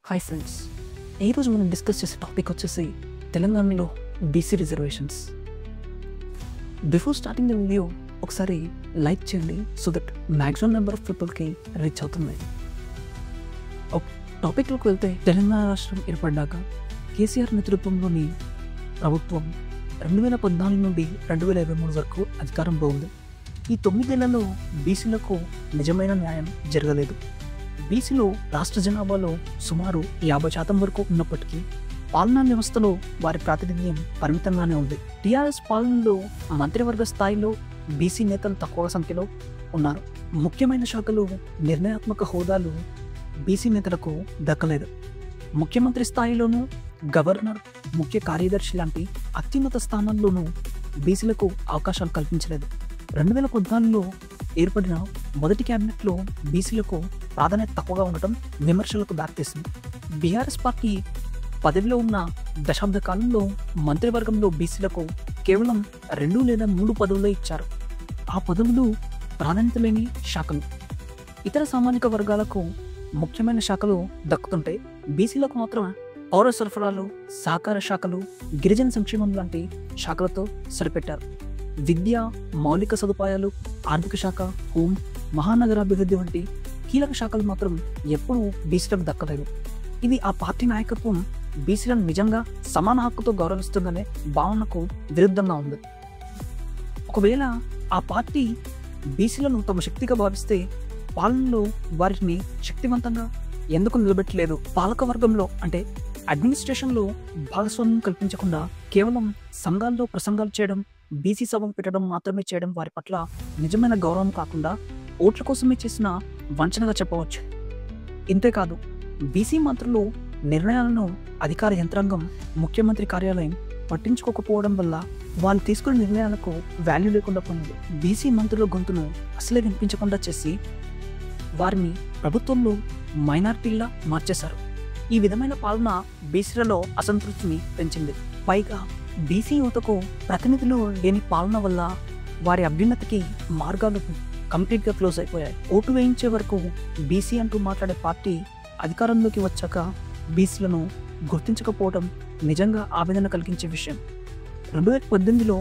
Hi friends, ఈరోజు మనం discuss చేసే టాపిక్ వచ్చేసి తెలంగాణలో BC reservations. Before starting the video ఒకసారి లైక్ చేయండి so that maximum number of పీపుల్కి రీచ్ అవుతుంది. టాపిక్లోకి వెళ్తే, తెలంగాణ రాష్ట్రం ఏర్పడ్డాక కేసీఆర్ నేతృత్వంలోని ప్రభుత్వం 2014 నుండి 2023 వరకు అధికారంలో ఉంది. ఈ 9 నెలల్లో బీసీలకు నిజమైన న్యాయం జరగలేదు. బీసీలో రాష్ట్ర జనాభాలో సుమారు 50% వరకు ఉన్నప్పటికీ పాలనా వ్యవస్థలో వారి ప్రాతినిధ్యం పరిమితంగానే ఉంది. టీఆర్ఎస్ పాలనలో మంత్రివర్గ స్థాయిలో బీసీ నేతలు తక్కువ సంఖ్యలో ఉన్నారు. ముఖ్యమైన శాఖలు, నిర్ణయాత్మక హోదాలు బీసీ నేతలకు దక్కలేదు. ముఖ్యమంత్రి స్థాయిలోనూ, గవర్నర్, ముఖ్య కార్యదర్శి లాంటి అత్యున్నత స్థానాల్లోనూ బీసీలకు అవకాశాలు కల్పించలేదు. 2014లో ఏర్పడిన మొదటి క్యాబినెట్లో బీసీలకు ప్రాధాన్యత తక్కువగా ఉండటం విమర్శలకు దారితీసింది. బీఆర్ఎస్ పార్టీ పదవిలో ఉన్న దశాబ్ద కాలంలో మంత్రివర్గంలో బీసీలకు కేవలం 2 లేదా 3 పదవులే ఇచ్చారు. ఆ పదవులు ప్రాధాన్యత లేని శాఖలు. ఇతర సామాజిక వర్గాలకు ముఖ్యమైన శాఖలు దక్కుతుంటే బీసీలకు మాత్రం పౌర సరఫరాలు, సహకార శాఖలు, గిరిజన సంక్షేమం లాంటి శాఖలతో సరిపెట్టారు. విద్య, మౌలిక సదుపాయాలు, ఆర్థిక శాఖ, హోం, మహానగరాభివృద్ధి వంటి కీలక శాఖలు మాత్రం ఎప్పుడూ బీసీలకు దక్కలేదు. ఇది ఆ పార్టీ నాయకత్వం బీసీలను నిజంగా సమాన హక్కుతో గౌరవిస్తుందనే భావనకు విరుద్ధంగా ఉంది. ఒకవేళ ఆ పార్టీ బీసీలను తమ శక్తిగా భావిస్తే పాలనలో వారిని శక్తివంతంగా ఎందుకు నిలబెట్టలేదు? పాలకవర్గంలో అంటే అడ్మినిస్ట్రేషన్లో భాగస్వామ్యం కల్పించకుండా కేవలం సంఘాల్లో ప్రసంగాలు చేయడం, బీసీ సభ పెట్టడం మాత్రమే చేయడం వారి పట్ల నిజమైన గౌరవం కాకుండా ఓట్ల కోసమే చేసిన వంచనగా చెప్పవచ్చు. ఇంతేకాదు, బీసీ మంత్రులు నిర్ణయాలను అధికార యంత్రాంగం, ముఖ్యమంత్రి కార్యాలయం పట్టించుకోకపోవడం వల్ల వాళ్ళు తీసుకునే నిర్ణయాలకు వాల్యూ లేకుండా పోయింది. బీసీ మంత్రుల గొంతును అసలే వినిపించకుండా చేసి వారిని ప్రభుత్వంలో మైనారిటీలా మార్చేశారు. ఈ విధమైన పాలన బీసీలలో అసంతృప్తిని పెంచింది. పైగా బీసీ యువతకు ప్రతినిధులు లేని పాలన వల్ల వారి అభ్యున్నతికి మార్గాలు కంప్లీట్గా క్లోజ్ అయిపోయాయి. ఓటు వేయించే వరకు బీసీ అంటూ మాట్లాడే పార్టీ అధికారంలోకి వచ్చాక బీసీలను గుర్తించకపోవడం నిజంగా ఆవేదన కలిగించే విషయం. 2018లో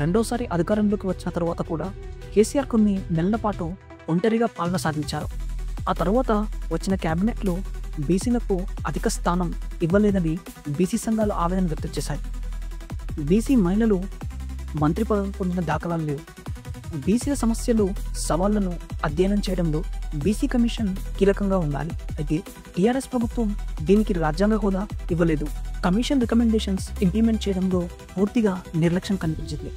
రెండోసారి అధికారంలోకి వచ్చిన తర్వాత కూడా కేసీఆర్ కొన్ని నెలల పాటు ఒంటరిగా పాలన సాధించారు. ఆ తర్వాత వచ్చిన క్యాబినెట్లో బీసీలకు అధిక స్థానం ఇవ్వలేదని బీసీ సంఘాలు ఆవేదన వ్యక్తం చేశాయి. బీసీ మహిళలు మంత్రి పదవులు పొందిన దాఖలాలు లేవు. బీసీల సమస్యలు, సవాళ్లను అధ్యయనం చేయడంలో బీసీ కమిషన్ కీలకంగా ఉండాలి. అయితే టీఆర్ఎస్ ప్రభుత్వం దీనికి రాజ్యాంగ హోదా ఇవ్వలేదు. కమిషన్ రికమెండేషన్స్ ఇంప్లిమెంట్ చేయడంలో పూర్తిగా నిర్లక్ష్యం కనిపించింది.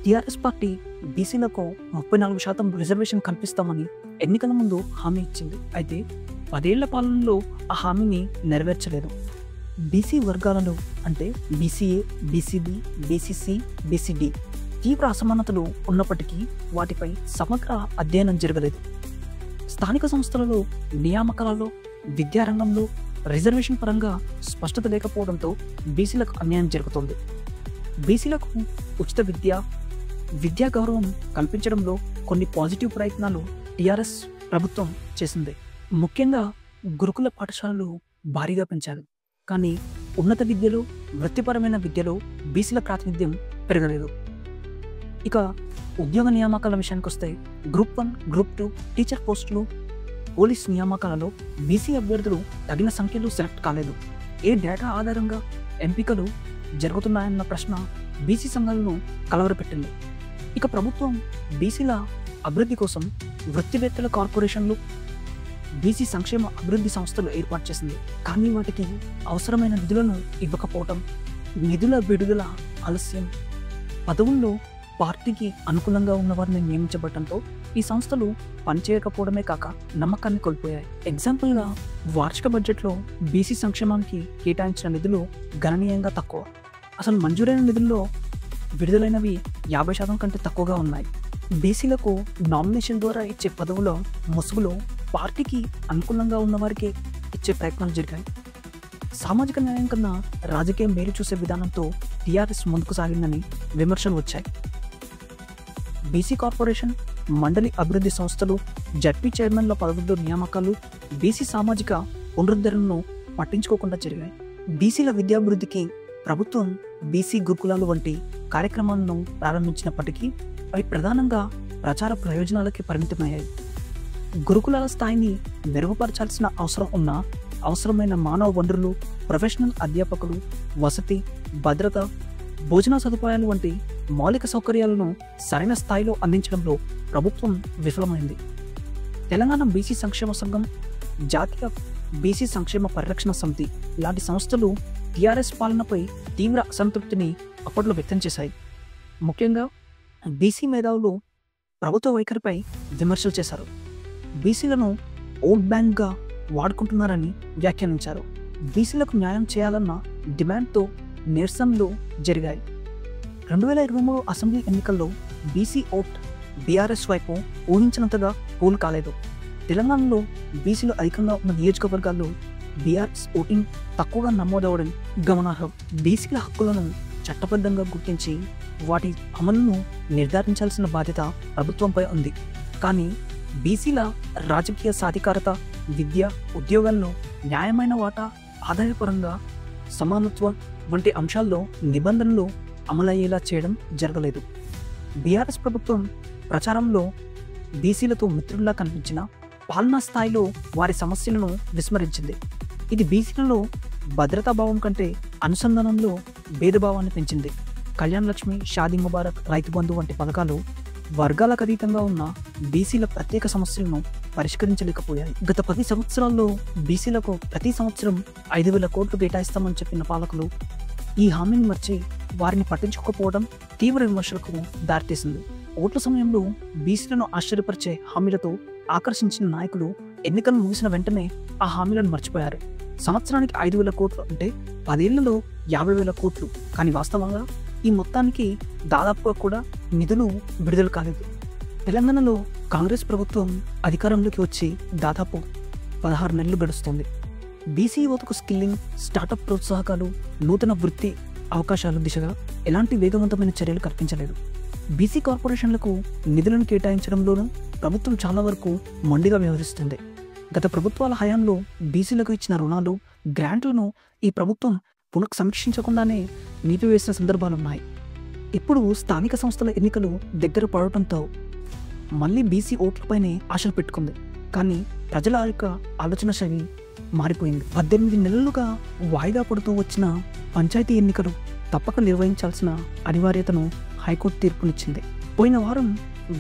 టీఆర్ఎస్ పార్టీ బీసీలకు 34% రిజర్వేషన్ కల్పిస్తామని ఎన్నికల ముందు హామీ ఇచ్చింది. అయితే 10 ఏళ్ల పాలనలో ఆ హామీని నెరవేర్చలేదు. బీసీ వర్గాలలో అంటే బీసీఏ, బీసీబీ, బీసీసీ, బీసీడీ తీవ్ర అసమానతలు ఉన్నప్పటికీ వాటిపై సమగ్ర అధ్యయనం జరగలేదు. స్థానిక సంస్థలలో, నియామకాలలో, విద్యారంగంలో రిజర్వేషన్ పరంగా స్పష్టత లేకపోవడంతో బీసీలకు అన్యాయం జరుగుతుంది. బీసీలకు ఉచిత విద్యా గౌరవం కల్పించడంలో కొన్ని పాజిటివ్ ప్రయత్నాలు టీఆర్ఎస్ ప్రభుత్వం చేసింది. ముఖ్యంగా గురుకుల పాఠశాలలు భారీగా పెంచారు. కానీ ఉన్నత విద్యలో, వృత్తిపరమైన విద్యలో బీసీల ప్రాతినిధ్యం పెరగలేదు. ఇక ఉద్యోగ నియామకాల విషయానికి వస్తే గ్రూప్ 1, గ్రూప్ 2 టీచర్ పోస్టులు, పోలీస్ నియామకాలలో బీసీ అభ్యర్థులు తగిన సంఖ్యలో సెలెక్ట్ కాలేదు. ఏ డేటా ఆధారంగా ఎంపికలు జరుగుతున్నాయన్న ప్రశ్న బీసీ సంఘాలను కలవరపెట్టింది. ఇక ప్రభుత్వం బీసీల అభివృద్ధి కోసం వృత్తివేత్తల కార్పొరేషన్లు, బీసీ సంక్షేమ అభివృద్ధి సంస్థలు ఏర్పాటు చేసింది. కానీ వాటికి అవసరమైన నిధులను ఇవ్వకపోవటం, నిధుల విడుదల ఆలస్యం, పదవుల్లో పార్టీకి అనుకూలంగా ఉన్నవారిని నియమించబడటంతో ఈ సంస్థలు పనిచేయకపోవడమే కాక నమ్మకాన్ని కోల్పోయాయి. ఎగ్జాంపుల్గా వార్షిక బడ్జెట్లో బీసీ సంక్షేమానికి కేటాయించిన నిధులు గణనీయంగా తక్కువ. అసలు మంజూరైన నిధుల్లో విడుదలైనవి 50% కంటే తక్కువగా ఉన్నాయి. బీసీలకు నామినేషన్ ద్వారా ఇచ్చే పదవుల ముసుగులో పార్టీకి అనుకూలంగా ఉన్నవారికి ఇచ్చే ప్రయత్నాలు జరిగాయి. సామాజిక న్యాయం కన్నా రాజకీయం మేలు చూసే విధానంతో టీఆర్ఎస్ ముందుకు సాగిందని విమర్శలు వచ్చాయి. బీసీ కార్పొరేషన్, మండలి అభివృద్ధి సంస్థలు, జడ్పీ చైర్మన్ల పదవుల్లో నియామకాలు బీసీ సామాజిక పునరుద్ధరణను పట్టించుకోకుండా జరిగాయి. బీసీల విద్యాభివృద్ధికి ప్రభుత్వం బీసీ గురుకులాలు వంటి కార్యక్రమాలను ప్రారంభించినప్పటికీ అవి ప్రధానంగా ప్రచార ప్రయోజనాలకి పరిమితమయ్యాయి. గురుకులాల స్థాయిని మెరుగుపరచాల్సిన అవసరం ఉన్న అవసరమైన మానవ వనరులు, ప్రొఫెషనల్ అధ్యాపకులు, వసతి, భద్రత, భోజన సదుపాయాలు వంటి మౌలిక సౌకర్యాలను సరైన స్థాయిలో అందించడంలో ప్రభుత్వం విఫలమైంది. తెలంగాణ బీసీ సంక్షేమ సంఘం, జాతీయ బీసీ సంక్షేమ పరిరక్షణ సమితి లాంటి సంస్థలు టీఆర్ఎస్ పాలనపై తీవ్ర అసంతృప్తిని అప్పట్లో వ్యక్తం చేశాయి. ముఖ్యంగా బీసీ మేధావులు ప్రభుత్వ వైఖరిపై విమర్శలు చేశారు. బీసీలను ఓట్ బ్యాంక్గా వాడుకుంటున్నారని వ్యాఖ్యానించారు. బీసీలకు న్యాయం చేయాలన్న డిమాండ్తో నిరసనలు జరిగాయి. 2023 అసెంబ్లీ ఎన్నికల్లో బీసీ ఓట్ బీఆర్ఎస్ వైపు ఊహించినంతగా పోల్ కాలేదు. తెలంగాణలో బీసీలు అధికంగా ఉన్న నియోజకవర్గాల్లో బీఆర్ఎస్ ఓటింగ్ తక్కువగా నమోదవడం గమనార్హం. బీసీల హక్కులను చట్టబద్ధంగా గుర్తించి వాటి అమలును నిర్ధారించాల్సిన బాధ్యత ప్రభుత్వంపై ఉంది. కానీ బీసీల రాజకీయ సాధికారత, విద్య, ఉద్యోగాల్లో న్యాయమైన వాటా, ఆదాయపరంగా సమానత్వం వంటి అంశాల్లో నిబంధనలు అమలయ్యేలా చేయడం జరగలేదు. బీఆర్ఎస్ ప్రభుత్వం ప్రచారంలో బీసీలతో మిత్రుల్లా కనిపించిన పాలనా స్థాయిలో వారి సమస్యలను విస్మరించింది. ఇది బీసీలలో భద్రతాభావం కంటే అనుసంధానంలో భేదభావాన్ని పెంచింది. కళ్యాణ్ లక్ష్మి, షాదీ ముబారక్, రైతు బంధు వంటి పథకాలు వర్గాలకు అతీతంగా ఉన్న బీసీల ప్రత్యేక సమస్యలను పరిష్కరించలేకపోయాయి. గత 10 సంవత్సరాల్లో బీసీలకు ప్రతి సంవత్సరం 5,000 కోట్లు కేటాయిస్తామని చెప్పిన పాలకులు ఈ హామీని మర్చి వారిని పట్టించుకోకపోవడం తీవ్ర విమర్శలకు దారితీసింది. ఓట్ల సమయంలో బీసీలను ఆశ్చర్యపరిచే హామీలతో ఆకర్షించిన నాయకులు ఎన్నికలు ముగిసిన వెంటనే ఆ హామీలను మర్చిపోయారు. సంవత్సరానికి 5,000 కోట్లు అంటే 10 ఏళ్లలో 50,000 కోట్లు. కానీ వాస్తవంగా ఈ మొత్తానికి దాదాపుగా కూడా నిధులు విడుదల కాలేదు. తెలంగాణలో కాంగ్రెస్ ప్రభుత్వం అధికారంలోకి వచ్చి దాదాపు 16 నెలలు గడుస్తుంది. బీసీ యువతకు స్కిల్లింగ్, స్టార్టప్ ప్రోత్సాహకాలు, నూతన వృత్తి అవకాశాల దిశగా ఎలాంటి వేగవంతమైన చర్యలు కల్పించలేదు. బీసీ కార్పొరేషన్లకు నిధులను కేటాయించడంలోనూ ప్రభుత్వం చాలా వరకు మొండిగా వ్యవహరిస్తుంది. గత ప్రభుత్వాల హయాంలో బీసీలకు ఇచ్చిన రుణాలు, గ్రాంట్లను ఈ ప్రభుత్వం పునఃసమీక్షించకుండానే నిలిపివేసిన సందర్భాలున్నాయి. ఇప్పుడు స్థానిక సంస్థల ఎన్నికలు దగ్గర పడటంతో మళ్ళీ బీసీ ఓట్లపైనే ఆశలు పెట్టుకుంది. కానీ ప్రజల యొక్క ఆలోచన శైలి మారిపోయింది. 18 నెలలుగా వాయిదా పడుతూ వచ్చిన పంచాయతీ ఎన్నికలు తప్పక నిర్వహించాల్సిన అనివార్యతను హైకోర్టు తీర్పునిచ్చింది. పోయిన వారం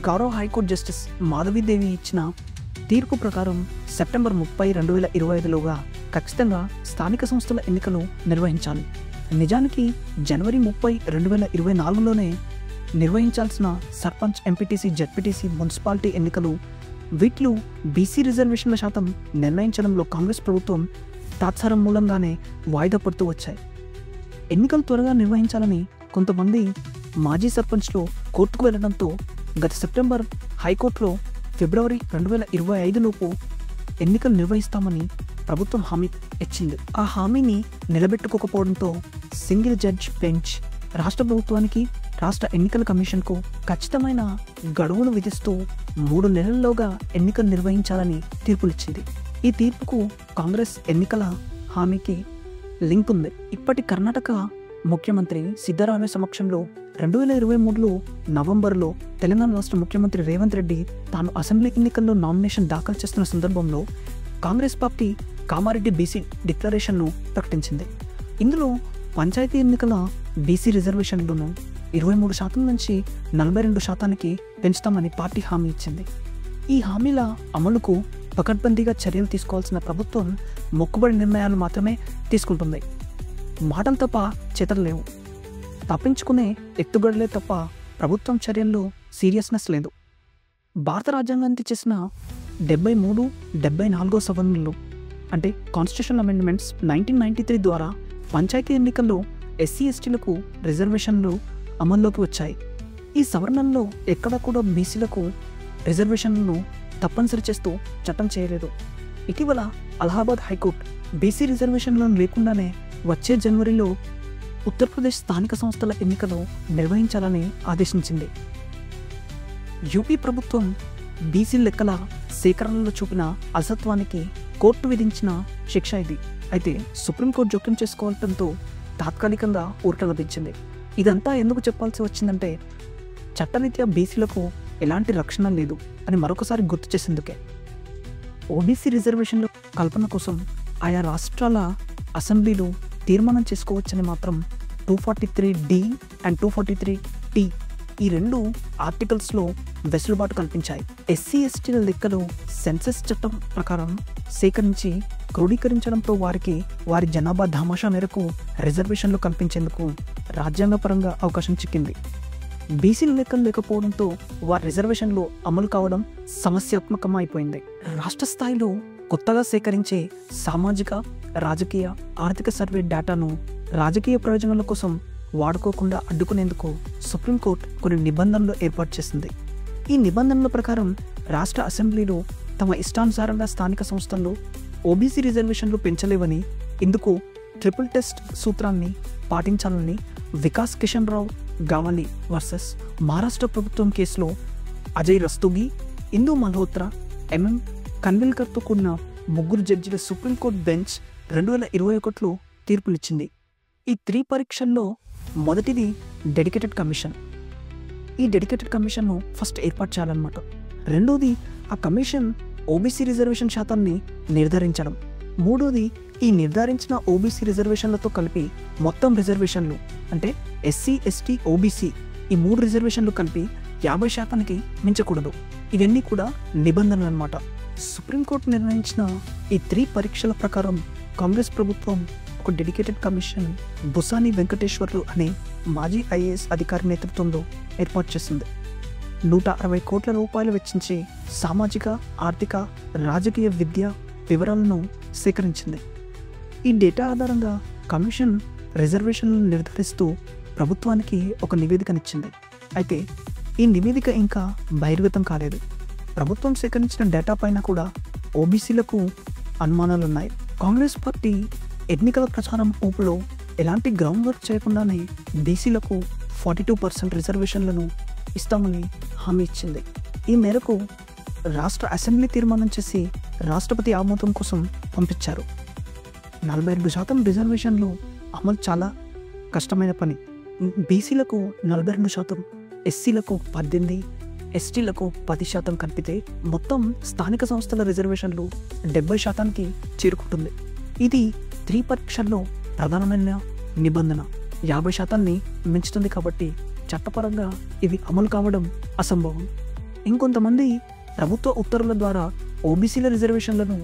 గౌరవ హైకోర్టు జస్టిస్ మాధవీదేవి ఇచ్చిన తీర్పు ప్రకారం సెప్టెంబర్ 30, 2025లోగా ఖచ్చితంగా స్థానిక సంస్థల ఎన్నికలు నిర్వహించాలి. నిజానికి జనవరి 30, 2024లోనే నిర్వహించాల్సిన సర్పంచ్, ఎంపీటీసీ, జెడ్పీటీసీ, మున్సిపాలిటీ ఎన్నికలు వీటిలో బీసీ రిజర్వేషన్ల శాతం నిర్ణయించడంలో కాంగ్రెస్ ప్రభుత్వం తాత్సారం మూలంగానే వాయిదా పడుతూ వచ్చాయి. ఎన్నికలు త్వరగా నిర్వహించాలని కొంతమంది మాజీ సర్పంచ్లు కోర్టుకు వెళ్లడంతో గత సెప్టెంబర్ హైకోర్టులో ఫిబ్రవరి 2025లోపు ఎన్నికలు నిర్వహిస్తామని ప్రభుత్వం హామీ ఇచ్చింది. ఆ హామీని నిలబెట్టుకోకపోవడంతో సింగిల్ జడ్జ్ బెంచ్ రాష్ట్ర ప్రభుత్వానికి, రాష్ట్ర ఎన్నికల కమిషన్కు ఖచ్చితమైన గడువును విధిస్తూ 3 నెలల్లోగా ఎన్నికలు నిర్వహించాలని తీర్పునిచ్చింది. ఈ తీర్పుకు కాంగ్రెస్ ఎన్నికల హామీకి లింక్ ఉంది. ఇప్పటి కర్ణాటక ముఖ్యమంత్రి సిద్ధరామయ్య సమక్షంలో 2023 నవంబర్లో తెలంగాణ రాష్ట్ర ముఖ్యమంత్రి రేవంత్ రెడ్డి తాను అసెంబ్లీ ఎన్నికల్లో నామినేషన్ దాఖలు చేస్తున్న సందర్భంలో కాంగ్రెస్ పార్టీ కామారెడ్డి బీసీ డిక్లరేషన్ను ప్రకటించింది. ఇందులో పంచాయతీ ఎన్నికల బీసీ రిజర్వేషన్లను 23% నుంచి 42%కి పెంచుతామని పార్టీ హామీ ఇచ్చింది. ఈ హామీల అమలుకు పకడ్బందీగా చర్యలు తీసుకోవాల్సిన ప్రభుత్వం మొక్కుబడి నిర్ణయాలు మాత్రమే తీసుకుంటుంది. మాటలు తప్ప చేతలు లేవు. తప్పించుకునే ఎత్తుగడలే తప్ప ప్రభుత్వం చర్యల్లో సీరియస్నెస్ లేదు. భారత రాజ్యాంగానికి చేసిన 73, 74 సవరణలు అంటే కాన్స్టిట్యూషన్ అమెండ్మెంట్స్ 1993 ద్వారా పంచాయతీ ఎన్నికల్లో ఎస్సీ ఎస్టీలకు రిజర్వేషన్లు అమల్లోకి వచ్చాయి. ఈ సవరణల్లో ఎక్కడా కూడా బీసీలకు రిజర్వేషన్లను తప్పనిసరి చేస్తూ చట్టం చేయలేదు. ఇటీవల అలహాబాద్ హైకోర్టు బీసీ రిజర్వేషన్లను లేకుండానే వచ్చే జనవరిలో ఉత్తరప్రదేశ్ స్థానిక సంస్థల ఎన్నికలు నిర్వహించాలని ఆదేశించింది. యూపీ ప్రభుత్వం బీసీ లెక్కల సేకరణలో చూపిన అలసత్వానికి కోర్టు విధించిన శిక్ష ఇది. అయితే సుప్రీంకోర్టు జోక్యం చేసుకోవడంతో తాత్కాలికంగా ఊరట లభించింది. ఇదంతా ఎందుకు చెప్పాల్సి వచ్చిందంటే చట్టరీత్యా బీసీలకు ఎలాంటి రక్షణ లేదు అని మరొకసారి గుర్తు చేసేందుకే. ఓబీసీ రిజర్వేషన్ల కల్పన కోసం ఆయా రాష్ట్రాల అసెంబ్లీలు తీర్మానం చేసుకోవచ్చని మాత్రం 243D అండ్ 243T ఈ రెండు ఆర్టికల్స్లో వెసులుబాటు కల్పించాయి. ఎస్సీ ఎస్టీల లెక్కలు సెన్సస్ చట్టం ప్రకారం సేకరించి క్రోడీకరించడంతో వారికి వారి జనాభా దామాషా మేరకు రిజర్వేషన్లు కల్పించేందుకు రాజ్యాంగపరంగా అవకాశం చిక్కింది. బీసీల లెక్కలు లేకపోవడంతో వారి రిజర్వేషన్లు అమలు కావడం సమస్యాత్మకం అయిపోయింది. రాష్ట్ర స్థాయిలో కొత్తగా సేకరించే సామాజిక, రాజకీయ, ఆర్థిక సర్వే డేటాను రాజకీయ ప్రయోజనాల కోసం వాడుకోకుండా అడ్డుకునేందుకు సుప్రీంకోర్టు కొన్ని నిబంధనలు ఏర్పాటు చేసింది. ఈ నిబంధనల ప్రకారం రాష్ట్ర అసెంబ్లీలు తమ ఇష్టానుసారంగా స్థానిక సంస్థల్లో ఓబీసీ రిజర్వేషన్లు పెంచలేవని, ఇందుకు ట్రిపుల్ టెస్ట్ సూత్రాన్ని పాటించాలని వికాస్ కిషన్ రావు గావలి వర్సెస్ మహారాష్ట్ర ప్రభుత్వం కేసులో అజయ్ రస్తోగి, ఇందూ మల్హోత్రా, ఎంఎం కన్విల్కర్తో కూడిన 3 జడ్జిల సుప్రీంకోర్టు బెంచ్ 2021లో తీర్పునిచ్చింది. ఈ 3 పరీక్షల్లో మొదటిది డెడికేటెడ్ కమిషన్. ఈ డెడికేటెడ్ కమిషన్ను ఫస్ట్ ఏర్పాటు చేయాలన్నమాట. రెండోది ఆ కమిషన్ ఓబీసీ రిజర్వేషన్ శాతాన్ని నిర్ధారించడం. మూడోది ఈ నిర్ధారించిన ఓబీసీ రిజర్వేషన్లతో కలిపి మొత్తం రిజర్వేషన్లు అంటే ఎస్సీ, ఎస్టీ, ఓబీసీ ఈ 3 రిజర్వేషన్లు కలిపి 50% మించకూడదు. ఇవన్నీ కూడా నిబంధనలు అన్నమాట. సుప్రీంకోర్టు నిర్ణయించిన ఈ 3 పరీక్షల ప్రకారం కాంగ్రెస్ ప్రభుత్వం ఒక డెడికేటెడ్ కమిషన్ బుసాని వెంకటేశ్వర్లు అనే మాజీ ఐఏఎస్ అధికారి నేతృత్వంలో ఏర్పాటు చేసింది. 160 కోట్ల రూపాయలు వెచ్చించి సామాజిక, ఆర్థిక, రాజకీయ, విద్య వివరాలను సేకరించింది. ఈ డేటా ఆధారంగా కమిషన్ రిజర్వేషన్లను నిర్ధారిస్తూ ప్రభుత్వానికి ఒక నివేదికనిచ్చింది. అయితే ఈ నివేదిక ఇంకా బహిర్గతం కాలేదు. ప్రభుత్వం సేకరించిన డేటా పైన కూడా ఓబీసీలకు అనుమానాలున్నాయి. కాంగ్రెస్ పార్టీ ఎన్నికల ప్రచారం ఊపులో ఎలాంటి గ్రౌండ్ వర్క్ చేయకుండానే బీసీలకు 42% రిజర్వేషన్లను ఇస్తామని హామీ ఇచ్చింది. ఈ మేరకు రాష్ట్ర అసెంబ్లీ తీర్మానం చేసి రాష్ట్రపతి ఆమోదం కోసం పంపించారు. 42% రిజర్వేషన్లు అమలు చాలా కష్టమైన పని. బీసీలకు 42%, ఎస్సీలకు 18%, ఎస్టీలకు 10% కలిపితే మొత్తం స్థానిక సంస్థల రిజర్వేషన్లు 70%కి చేరుకుంటుంది. ఇది 3 పరీక్షల్లో ప్రధానమైన నిబంధన. 50%ని మించుతుంది కాబట్టి చట్టపరంగా ఇవి అమలు కావడం అసంభవం. ఇంకొంతమంది ప్రభుత్వ ఉత్తర్వుల ద్వారా ఓబీసీల రిజర్వేషన్లను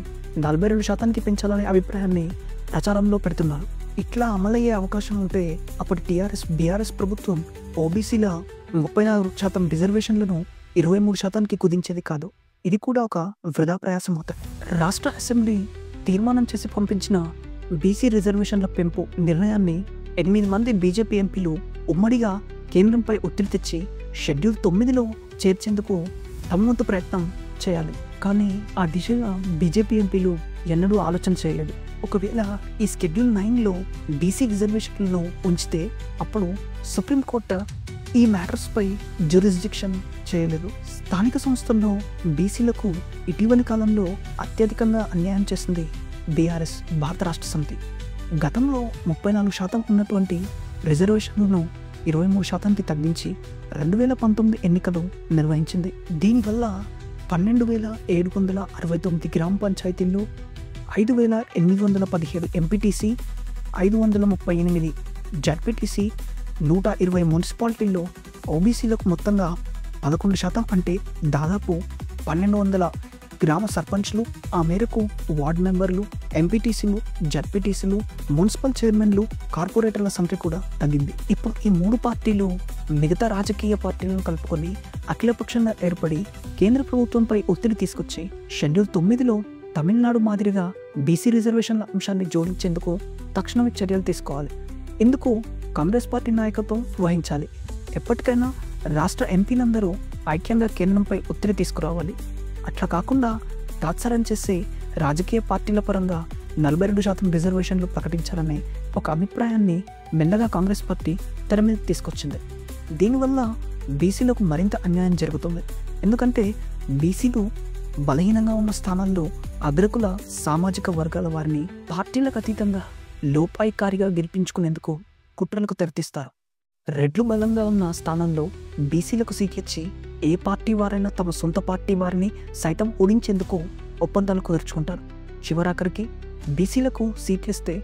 42%కి పెంచాలనే అభిప్రాయాన్ని ప్రచారంలో పెడుతున్నారు. ఇట్లా అమలయ్యే అవకాశం ఉంటే అప్పటి బీఆర్ఎస్ ప్రభుత్వం ఓబీసీల 34% రిజర్వేషన్లను 23%కి కుదించేది కాదు. ఇది కూడా ఒక వృధా ప్రయాసం అవుతుంది. రాష్ట్ర అసెంబ్లీ తీర్మానం చేసి పంపించిన బీసీ రిజర్వేషన్ల పెంపు నిర్ణయాన్ని 8 మంది బీజేపీ ఎంపీలు ఉమ్మడిగా కేంద్రంపై ఒత్తిడి తెచ్చి షెడ్యూల్ 9లో చేర్చేందుకు తమ వంతు ప్రయత్నం చేయాలి. కానీ ఆ దిశగా బీజేపీ ఎంపీలు ఎన్నడూ ఆలోచన చేయలేదు. ఒకవేళ ఈ షెడ్యూల్ 9లో బీసీ రిజర్వేషన్లను ఉంచితే అప్పుడు సుప్రీంకోర్టు ఈ మ్యాటర్స్పై జ్యూరిస్డిక్షన్ చేయలేదు. స్థానిక సంస్థల్లో బీసీలకు ఇటీవలి కాలంలో అత్యధికంగా అన్యాయం చేసింది బీఆర్ఎస్, భారత రాష్ట్ర సమితి. గతంలో 34% ఉన్నటువంటి రిజర్వేషన్లను 23%కి తగ్గించి 2019 ఎన్నికలు నిర్వహించింది. దీనివల్ల 12,769 గ్రామ పంచాయతీల్లో 5,817 ఎంపీటీసీ, 538 జడ్పీటీసీ, 120 మున్సిపాలిటీల్లో ఓబీసీలకు మొత్తంగా 11% అంటే దాదాపు 1,200 గ్రామ సర్పంచ్లు, ఆ మేరకు వార్డు మెంబర్లు, ఎంపీటీసీలు, జడ్పీటీసీలు, మున్సిపల్ చైర్మన్లు, కార్పొరేటర్ల సంఖ్య కూడా తగ్గింది. ఇప్పుడు ఈ 3 పార్టీలు మిగతా రాజకీయ పార్టీలను కలుపుకొని అఖిలపక్షంగా ఏర్పడి కేంద్ర ప్రభుత్వంపై ఒత్తిడి తీసుకొచ్చి షెడ్యూల్ 9లో తమిళనాడు మాదిరిగా బీసీ రిజర్వేషన్ల అంశాన్ని జోడించేందుకు తక్షణమే చర్యలు తీసుకోవాలి. ఇందుకు కాంగ్రెస్ పార్టీ నాయకత్వం వహించాలి. ఎప్పటికైనా రాష్ట్ర ఎంపీలందరూ ఐక్యంగా కేంద్రంపై ఒత్తిడి తీసుకురావాలి. అట్లా కాకుండా తాత్సారం చేసే రాజకీయ పార్టీల పరంగా 42% రిజర్వేషన్లు ప్రకటించాలనే ఒక అభిప్రాయాన్ని మెల్లగా కాంగ్రెస్ పార్టీ తెర మీద తీసుకొచ్చింది. దీనివల్ల బీసీలకు మరింత అన్యాయం జరుగుతుంది. ఎందుకంటే బీసీలు బలహీనంగా ఉన్న స్థానాల్లో అగ్రకుల సామాజిక వర్గాల వారిని పార్టీలకు అతీతంగా లోపాయికారిగా గెలిపించుకునేందుకు కుట్రలకు తెరతీస్తారు. రెడ్లు బలంగా ఉన్న స్థానంలో బీసీలకు సీట్లిచ్చి ఏ పార్టీ వారైనా తమ సొంత పార్టీ వారిని సైతం ఓడించేందుకు ఒప్పందాలు కుదుర్చుకుంటారు. చివరాఖరికి బీసీలకు సీట్లిస్తే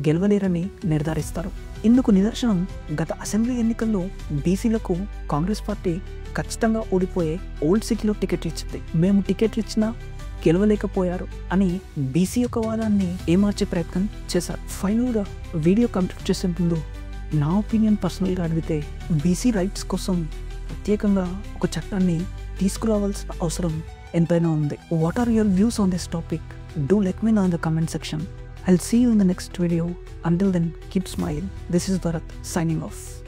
గెలవలేరని నిర్ధారిస్తారు. ఇందుకు నిదర్శనం గత అసెంబ్లీ ఎన్నికల్లో బీసీలకు కాంగ్రెస్ పార్టీ ఖచ్చితంగా ఓడిపోయే ఓల్డ్ సిటీలో టికెట్ ఇచ్చింది. మేము టికెట్ ఇచ్చినా గెలవలేకపోయారు అని బీసీ యొక్క వాదాన్ని ఏమార్చే ప్రయత్నం చేశారు. ఫైనల్గా వీడియో కంప్లీట్ చేసే ముందు నా ఒపీనియన్ పర్సనల్గా అడిగితే బీసీ రైట్స్ కోసం ప్రత్యేకంగా ఒక చట్టాన్ని తీసుకురావాల్సిన అవసరం ఎంతైనా ఉంది. What are your views on this topic? Do let me know in the comment section. I'll see you in the next video. Until then, keep smiling. This is Bharat signing off.